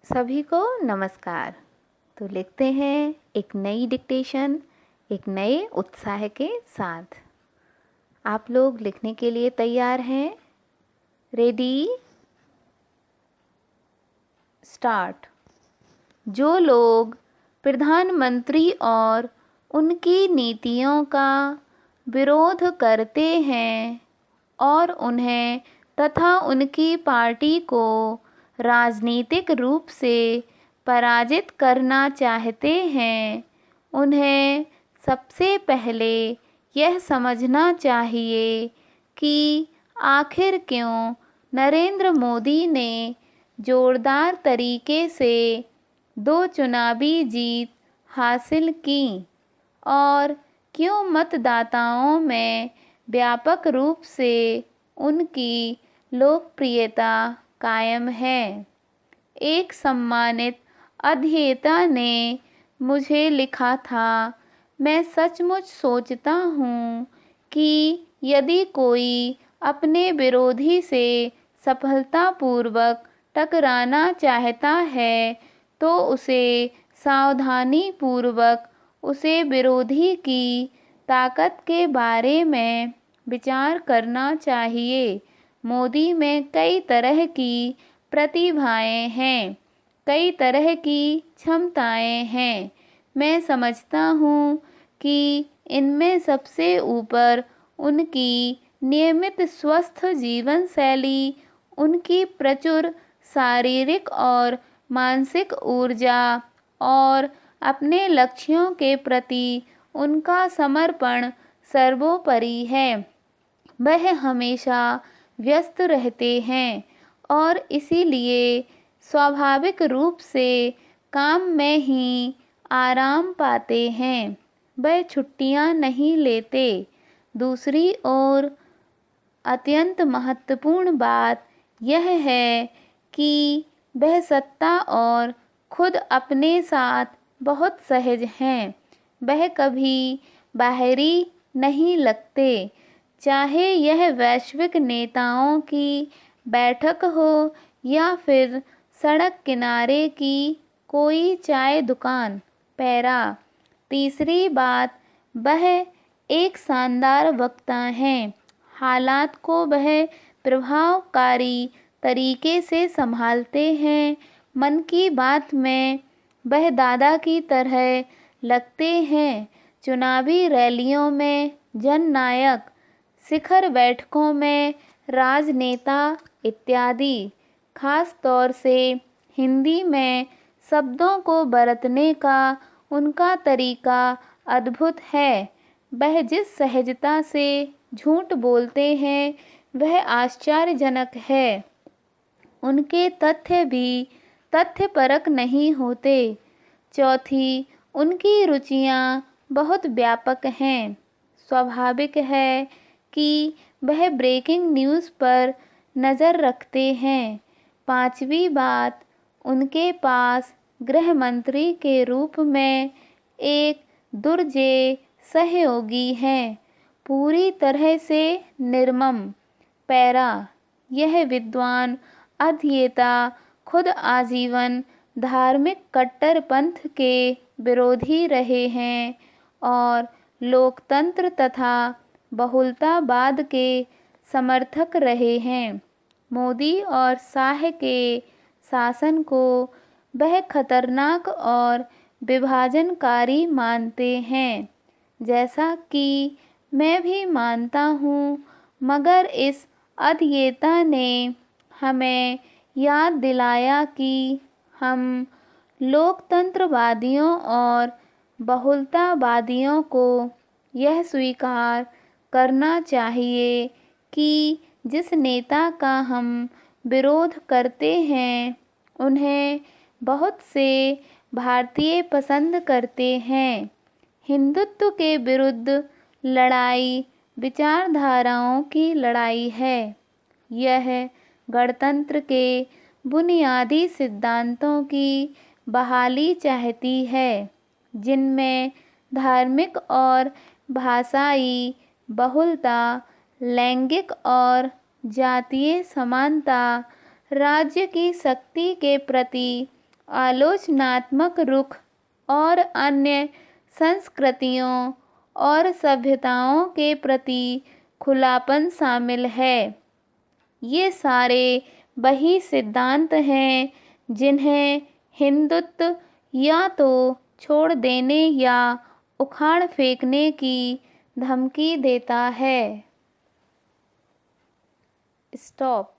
सभी को नमस्कार। तो लिखते हैं एक नई डिक्टेशन एक नए उत्साह के साथ। आप लोग लिखने के लिए तैयार हैं? Ready start. जो लोग प्रधानमंत्री और उनकी नीतियों का विरोध करते हैं और उन्हें तथा उनकी पार्टी को राजनीतिक रूप से पराजित करना चाहते हैं, उन्हें सबसे पहले यह समझना चाहिए कि आखिर क्यों नरेंद्र मोदी ने जोरदार तरीके से 2 चुनावी जीत हासिल की और क्यों मतदाताओं में व्यापक रूप से उनकी लोकप्रियता कायम है। एक सम्मानित अध्येता ने मुझे लिखा था, मैं सचमुच सोचता हूँ कि यदि कोई अपने विरोधी से सफलतापूर्वक टकराना चाहता है तो उसे सावधानीपूर्वक उसे विरोधी की ताकत के बारे में विचार करना चाहिए। मोदी में कई तरह की प्रतिभाएं हैं, कई तरह की क्षमताएं हैं। मैं समझता हूँ कि इनमें सबसे ऊपर उनकी नियमित स्वस्थ जीवन शैली, उनकी प्रचुर शारीरिक और मानसिक ऊर्जा और अपने लक्ष्यों के प्रति उनका समर्पण सर्वोपरि है। वह हमेशा व्यस्त रहते हैं और इसीलिए स्वाभाविक रूप से काम में ही आराम पाते हैं। वह छुट्टियां नहीं लेते। दूसरी ओर अत्यंत महत्वपूर्ण बात यह है कि वह सत्ता और खुद अपने साथ बहुत सहज हैं। वह कभी बाहरी नहीं लगते, चाहे यह वैश्विक नेताओं की बैठक हो या फिर सड़क किनारे की कोई चाय दुकान। पैरा। तीसरी बात, वह एक शानदार वक्ता हैं। हालात को वह प्रभावकारी तरीके से संभालते हैं। मन की बात में वह दादा की तरह लगते हैं। चुनावी रैलियों में जननायक, शिखर बैठकों में राजनेता इत्यादि। खास तौर से हिंदी में शब्दों को बरतने का उनका तरीका अद्भुत है। वह जिस सहजता से झूठ बोलते हैं वह आश्चर्यजनक है। उनके तथ्य भी तथ्यपरक नहीं होते। चौथी, उनकी रुचियां बहुत व्यापक हैं। स्वाभाविक है कि वह ब्रेकिंग न्यूज़ पर नज़र रखते हैं। पांचवी बात, उनके पास गृह मंत्री के रूप में एक दुर्जेय सहयोगी हैं, पूरी तरह से निर्मम। पैरा। यह विद्वान अध्येता खुद आजीवन धार्मिक कट्टरपंथ के विरोधी रहे हैं और लोकतंत्र तथा बहुलतावाद के समर्थक रहे हैं। मोदी और शाह के शासन को वह खतरनाक और विभाजनकारी मानते हैं, जैसा कि मैं भी मानता हूँ, मगर इस अध्येता ने हमें याद दिलाया कि हम लोकतंत्रवादियों और बहुलतावादियों को यह स्वीकार करना चाहिए कि जिस नेता का हम विरोध करते हैं उन्हें बहुत से भारतीय पसंद करते हैं। हिंदुत्व के विरुद्ध लड़ाई विचारधाराओं की लड़ाई है। यह गणतंत्र के बुनियादी सिद्धांतों की बहाली चाहती है, जिनमें धार्मिक और भाषाई बहुलता, लैंगिक और जातीय समानता, राज्य की शक्ति के प्रति आलोचनात्मक रुख और अन्य संस्कृतियों और सभ्यताओं के प्रति खुलापन शामिल है। ये सारे वही सिद्धांत हैं जिन्हें हिंदुत्व या तो छोड़ देने या उखाड़ फेंकने की धमकी देता है। स्टॉप।